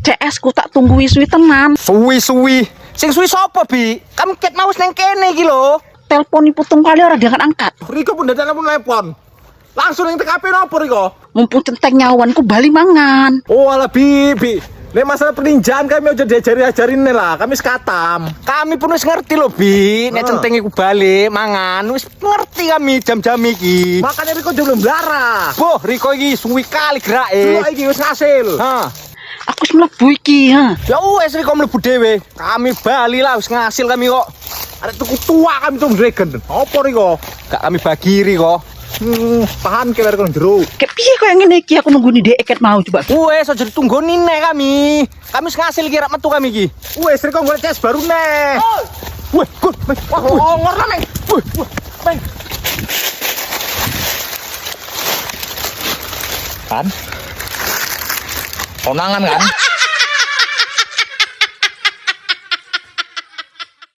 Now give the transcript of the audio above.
CS ku tak tunggu suwi tenan. Suwi. Sing suwi sapa, Bi? Kamu ket mau nang kene iki lho. Telepon putung kali ora diangkat-angkat. Riko pun dadak pun telepon. Langsung ning TKP nopo Riko? Mumpung centeng nyawan ku bali mangan. Oh alah Bi. Nek masalah peninjauan kami udah diajarin lah, kami sekatam. Kami pun wis ngerti lho, Bi. Nek centeng iku balik mangan, wis ngerti kami jam-jam iki. Makanya Riko belum belara. Boh, Riko iki suwi kali gerake. Dulu iki wis ngasil. Hah. Aku wis mlebu iki, ha. Ya wes Riko mlebu dhewe. Kami bali lah wis ngasil kami kok. Ada tuku tua kami tuh dragon. Apa Riko? Gak kami bagi Riko. Tahan ke Riko jero. Kayak piye kok yang ngene iki aku nunggu ni dek eket mau coba. Wes aja ditunggoni nek kami. Kami wis ngasil iki rak metu kami iki. Wes Riko golek CS baru neh. Weh, Gun. Wah, ngorna neng. Neng. Kan? Konangan kan?